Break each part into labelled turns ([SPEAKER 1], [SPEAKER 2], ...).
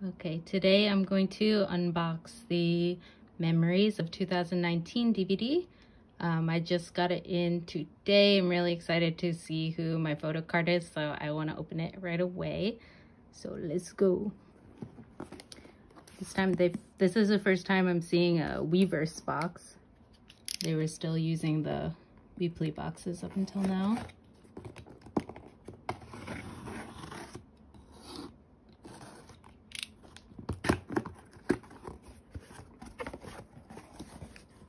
[SPEAKER 1] Okay, today I'm going to unbox the Memories of 2019 DVD. I just got it in today. I'm really excited to see who my photo card is, so I want to open it right away. So let's go. This time, this is the first time I'm seeing a Weverse box. They were still using the weekly boxes up until now.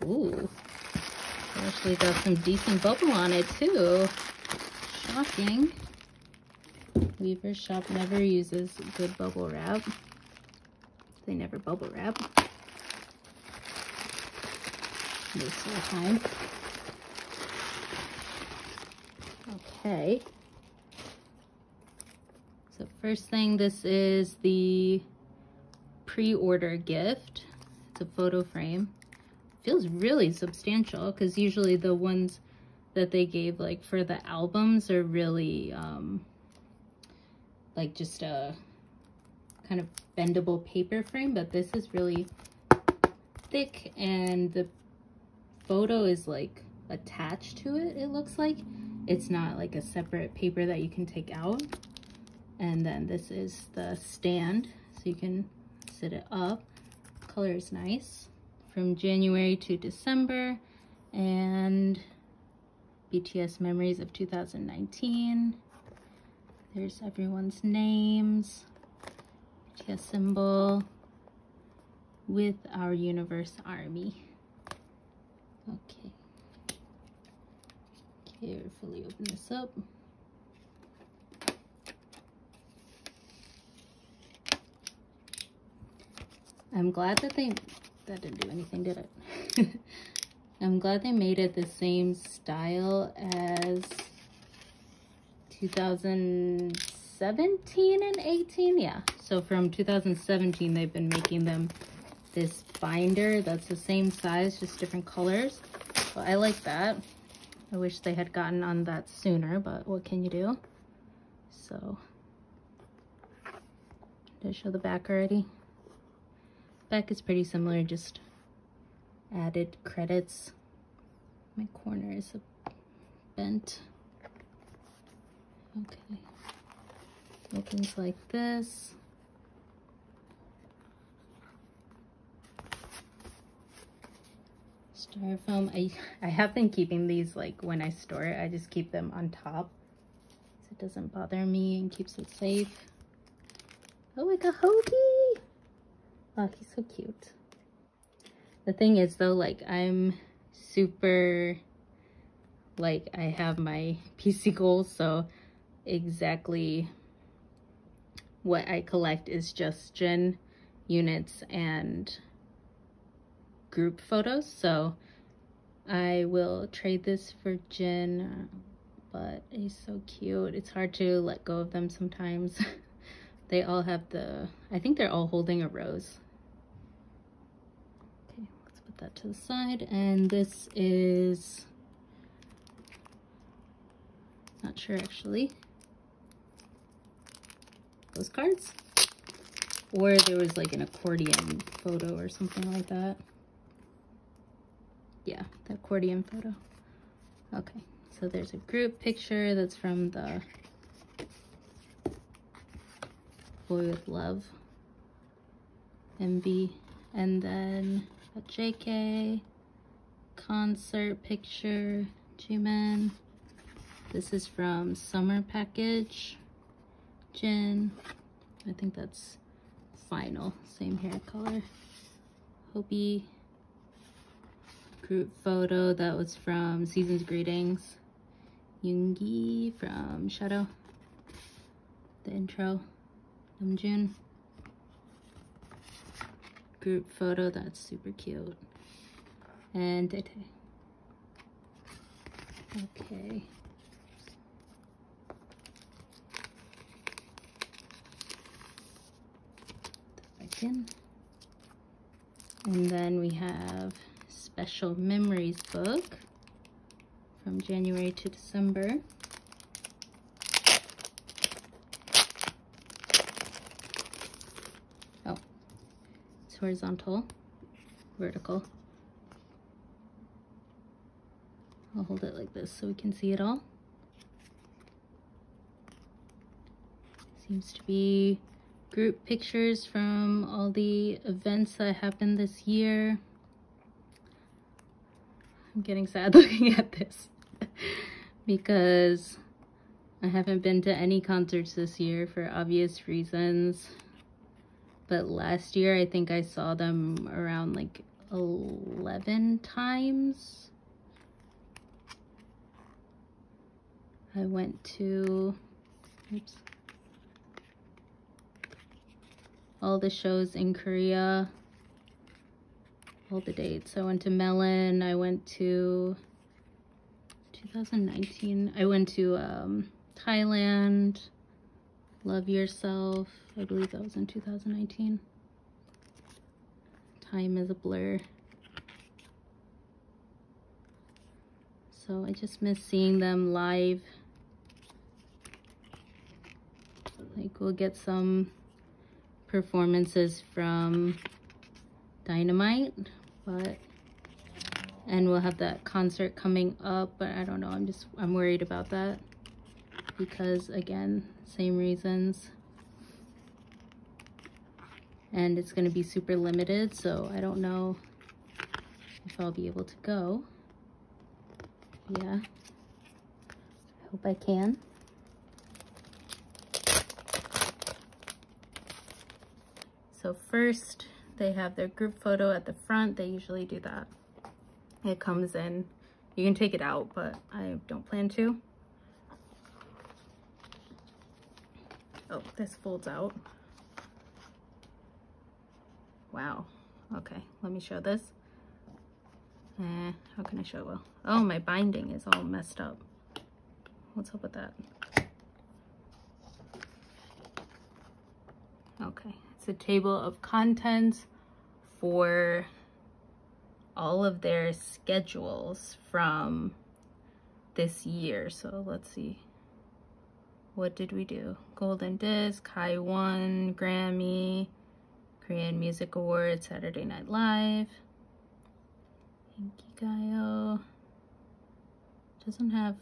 [SPEAKER 1] Ooh, it actually got some decent bubble on it too. Shocking. Weverse shop never uses good bubble wrap. They never bubble wrap most of the time. Okay. So first thing, this is the pre-order gift. It's a photo frame. Feels really substantial because usually the ones that they gave like for the albums are really like just a kind of bendable paper frame, but this is really thick and the photo is like attached to it. It looks like it's not like a separate paper that you can take out. And then this is the stand, so you can sit it up. Color is nice. From January to December, and BTS Memories of 2019. There's everyone's names, BTS symbol with our Universe Army. Okay, carefully open this up. I'm glad that that didn't do anything, did it? I'm glad they made it the same style as 2017 and 18. Yeah, so from 2017 they've been making them this binder that's the same size, just different colors. So I like that. I wish they had gotten on that sooner, but what can you do? So did I show the back already? Back is pretty similar, just added credits. My corner is bent. Okay. Opens like this. Styrofoam. I have been keeping these like when I store it. I just keep them on top so it doesn't bother me and keeps it safe. Oh, like a Hobie! Oh, he's so cute. The thing is though, like I'm super, like I have my PC goals, so exactly what I collect is just Jin units and group photos. So I will trade this for Jin, but he's so cute. It's hard to let go of them sometimes. They all have I think they're all holding a rose. That to the side, and this is not sure actually, those cards, or there was like an accordion photo or something like that. Yeah, the accordion photo. Okay, so there's a group picture that's from the Boy with Love MV, and then a JK concert picture, Jimin. This is from Summer Package, Jin. I think that's final, same hair color. Hobie group photo, that was from Season's Greetings. Yoongi from Shadow, the intro, Namjoon. Group photo, that's super cute. And Dete. Okay. Back in. And then we have Special Memories book from January to December. horizontal, vertical. I'll hold it like this so we can see it all. Seems to be group pictures from all the events that happened this year. I'm getting sad looking at this because I haven't been to any concerts this year for obvious reasons. But last year, I think I saw them around like 11 times. I went to, oops, all the shows in Korea, all the dates. I went to Melon, I went to 2019, I went to Thailand, Love Yourself, I believe that was in 2019. Time is a blur. So I just miss seeing them live. Like we'll get some performances from Dynamite, and we'll have that concert coming up, but I don't know, I'm worried about that because again, same reasons, and it's going to be super limited, so I don't know if I'll be able to go. Yeah, I hope I can. So first, they have their group photo at the front. They usually do that. It comes in. You can take it out, but I don't plan to. Oh, this folds out. Wow. Okay, let me show this. How can I show it well? Oh, my binding is all messed up. What's up with that? Okay, it's a table of contents for all of their schedules from this year. So let's see. What did we do? Golden Disc, High One, Grammy, Korean Music Awards, Saturday Night Live, Inkigayo. Doesn't have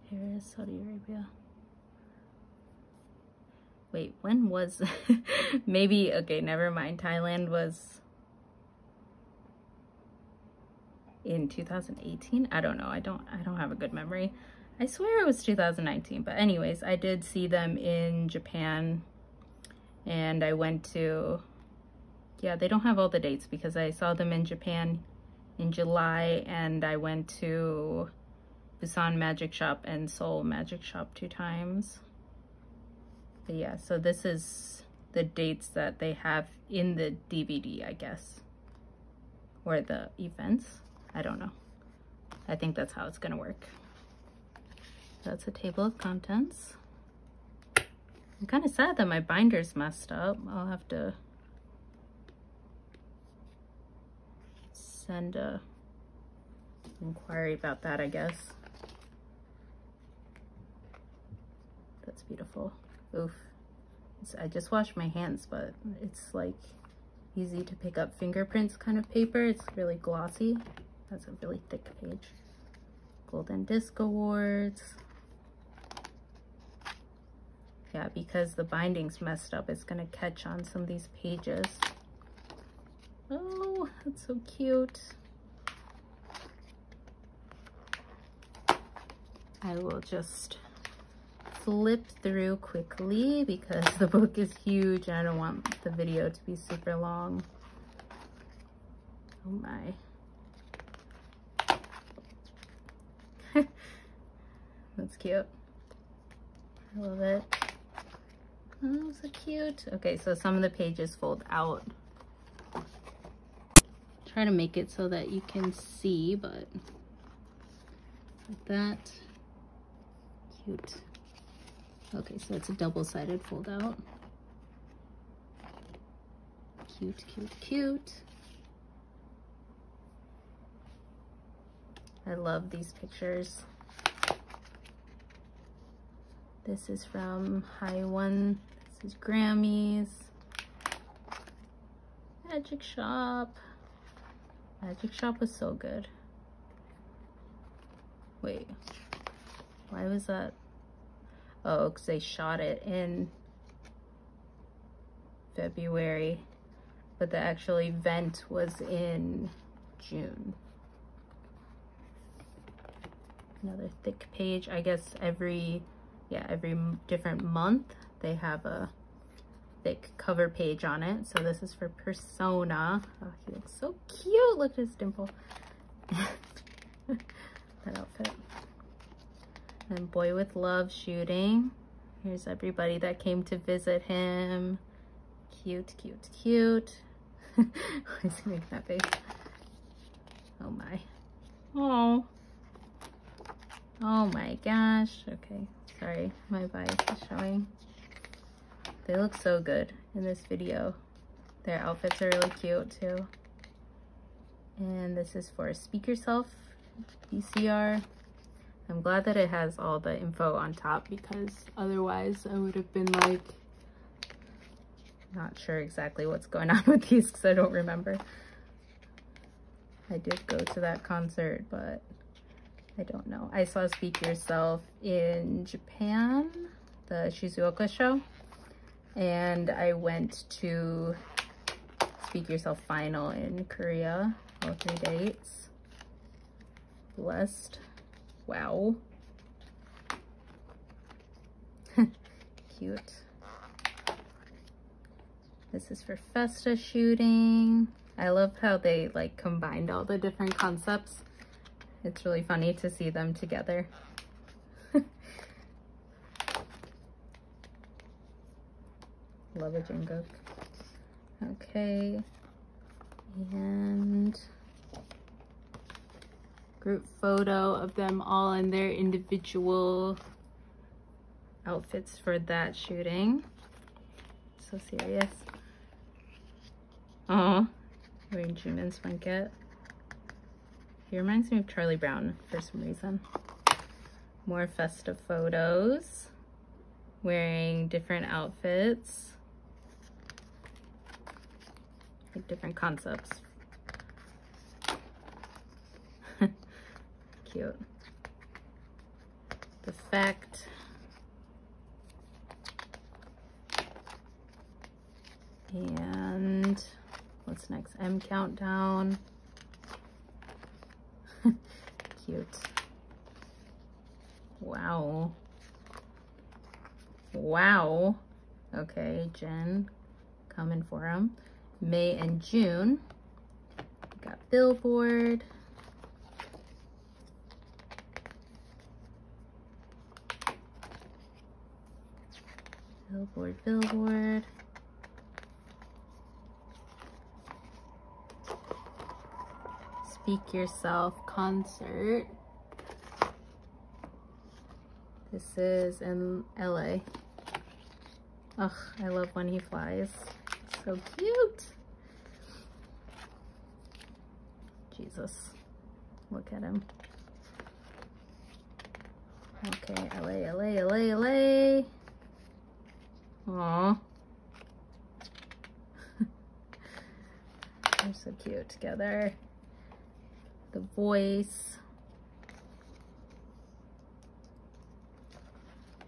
[SPEAKER 1] Paris, Saudi Arabia. Wait, when was maybe, okay, never mind. Thailand was in 2018. I don't know. I don't have a good memory. I swear it was 2019, but anyways, I did see them in Japan, and I went to, yeah, they don't have all the dates because I saw them in Japan in July, and I went to Busan Magic Shop and Seoul Magic Shop 2 times. But yeah, so this is the dates that they have in the DVD, I guess, or the events. I don't know. I think that's how it's gonna work. That's a table of contents. I'm kind of sad that my binder's messed up. I'll have to send a inquiry about that, I guess. That's beautiful. Oof. I just washed my hands, but it's like easy to pick up fingerprints kind of paper. It's really glossy. That's a really thick page. Golden Disc Awards. Yeah, because the binding's messed up, it's gonna catch on some of these pages. Oh, that's so cute. I will just flip through quickly because the book is huge and I don't want the video to be super long. Oh my. That's cute. I love it. Oh, so cute. Okay, so some of the pages fold out. Try to make it so that you can see, but like that. Cute. Okay, so it's a double-sided fold out. Cute, cute, cute. I love these pictures. This is from High One. This is Grammys. Magic Shop. Magic Shop was so good. Wait, why was that? Oh, because they shot it in February, but the actual event was in June. Another thick page. I guess every different month they have a thick cover page on it. So this is for Persona. Oh, he looks so cute. Look at his dimple. That outfit. And Boy with Love shooting. Here's everybody that came to visit him. Cute, cute, cute. Why is he making that face? Oh my. Oh. Oh my gosh. Okay, sorry, my bias is showing. They look so good in this video. Their outfits are really cute too. And this is for Speak Yourself VCR. I'm glad that it has all the info on top, because otherwise I would have been like not sure exactly what's going on with these because I don't remember. I did go to that concert, but I don't know. I saw Speak Yourself in Japan, the Shizuoka show, and I went to Speak Yourself final in Korea, all 3 dates. Blessed. Wow. Cute. This is for Festa shooting. I love how they like combined all the different concepts. It's really funny to see them together. Love a Jungkook. Okay. And group photo of them all in their individual outfits for that shooting. So serious. Oh, wearing Jimin's blanket. He reminds me of Charlie Brown for some reason. More festive photos. Wearing different outfits. Like different concepts. Cute. The fact. And what's next? M Countdown. Cute. Wow. Wow. Okay, Jen coming for him. May and June. We got Billboard. Billboard, Billboard. Speak Yourself concert. This is in LA. Ugh, I love when he flies. So cute. Jesus, look at him. Okay, LA, LA, LA, LA. Aww. They're so cute together. The Voice.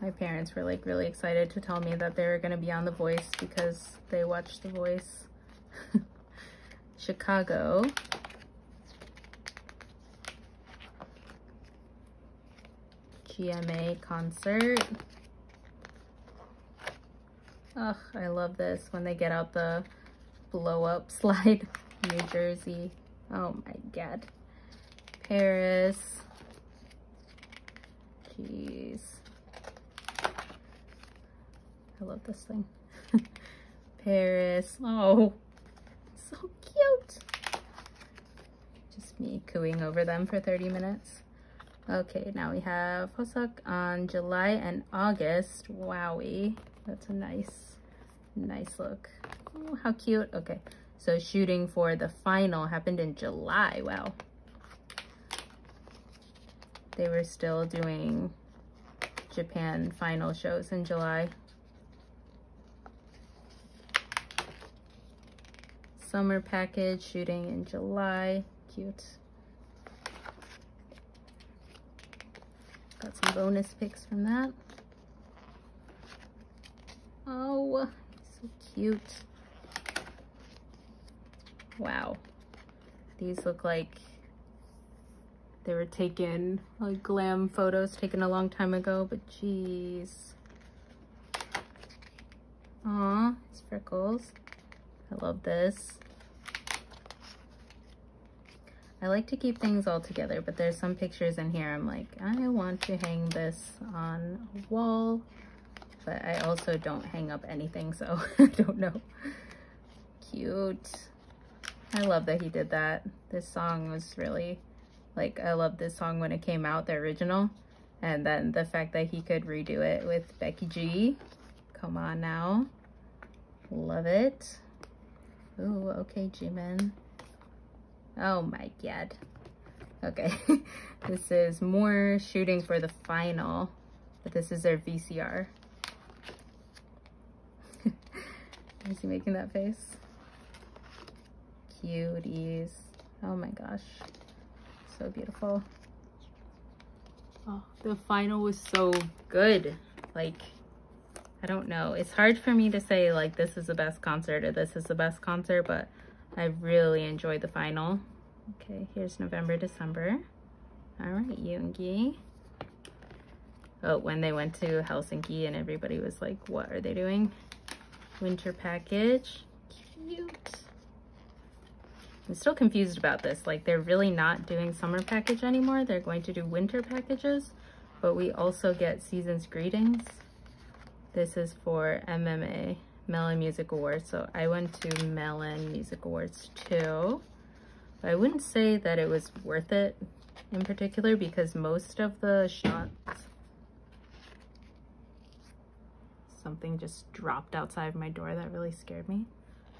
[SPEAKER 1] My parents were like really excited to tell me that they were going to be on The Voice because they watched The Voice. Chicago. GMA concert. Ugh, I love this when they get out the blow up slide. New Jersey. Oh my god. Paris. Jeez. I love this thing. Paris. Oh, so cute. Just me cooing over them for 30 minutes. Okay, now we have Hosok on July and August. Wowie. That's a nice look. Oh, how cute. Okay, so shooting for the final happened in July. Wow. They were still doing Japan final shows in July. summer package shooting in July. Cute. Got some bonus pics from that. Oh, so cute. Wow. These look like they were taken, like glam photos taken a long time ago, but geez. Aw, it's Freckles. I love this. I like to keep things all together, but there's some pictures in here I'm like, I want to hang this on a wall, but I also don't hang up anything, so I don't know. Cute. I love that he did that. This song was really, like, I loved this song when it came out, the original, and then the fact that he could redo it with Becky G. Come on now. Love it. Ooh, okay, Jimin. Oh my god. Okay. This is more shooting for the final, but this is their VCR. Is he making that face? Cuties. Oh my gosh. So beautiful. Oh, the final was so good. Like, I don't know. It's hard for me to say like this is the best concert or this is the best concert, but I really enjoyed the final. Okay, here's November, December. All right, Yoongi. Oh, when they went to Helsinki and everybody was like, what are they doing? Winter package. Cute. I'm still confused about this. Like, they're really not doing summer package anymore. They're going to do winter packages, but we also get season's greetings. This is for MMA, Melon Music Awards. So I went to Melon Music Awards too. But I wouldn't say that it was worth it in particular because most of the shots, something just dropped outside my door that really scared me.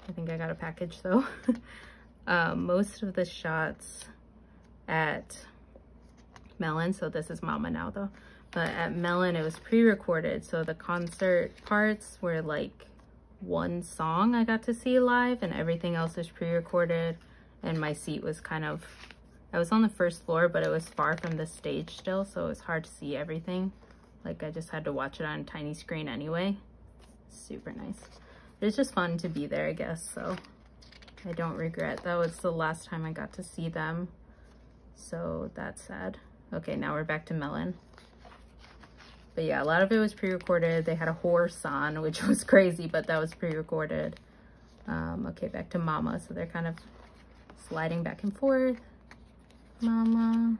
[SPEAKER 1] I think I got a package though. Most of the shots at Melon, so this is Mama now though, but at Melon it was pre-recorded, so the concert parts were like one song I got to see live and everything else was pre-recorded, and my seat was kind of, I was on the first floor but it was far from the stage still, so it was hard to see everything. Like, I just had to watch it on a tiny screen anyway. Super nice. It's just fun to be there, I guess, so I don't regret. That was the last time I got to see them, so that's sad. Okay, now we're back to Melon. But yeah, a lot of it was pre-recorded. They had a horse on, which was crazy, but that was pre-recorded. Okay, back to Mama. So they're kind of sliding back and forth. Mama.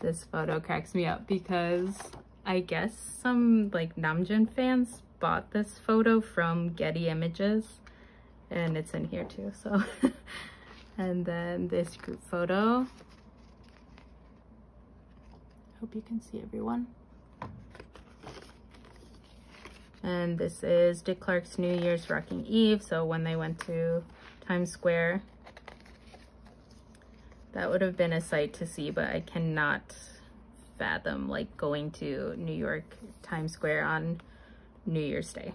[SPEAKER 1] This photo cracks me up because I guess some like Namjoon fans bought this photo from Getty Images, and it's in here too, so. And then this group photo. Hope you can see everyone. And this is Dick Clark's New Year's Rocking Eve, so when they went to Times Square. That would have been a sight to see, but I cannot fathom like going to New York Times Square on New Year's Day.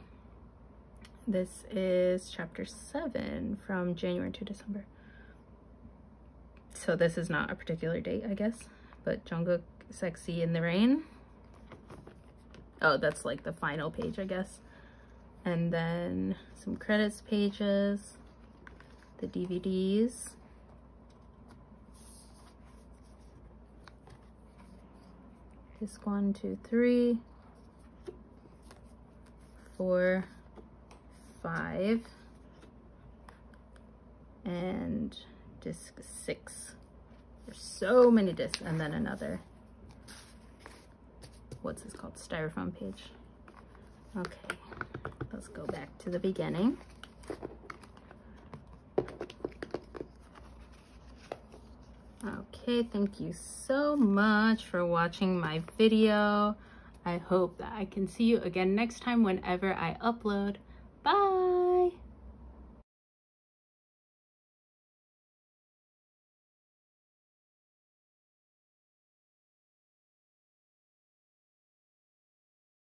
[SPEAKER 1] This is chapter 7 from January to December. So this is not a particular date, I guess, but Jungkook Sexy in the Rain. Oh, that's like the final page, I guess. And then some credits pages, the DVDs. Disc 1, 2, 3, 4, 5, and disc 6. There's so many discs, and then another, what's this called, styrofoam page. Okay, let's go back to the beginning. Okay, thank you so much for watching my video. I hope that I can see you again next time whenever I upload. Bye!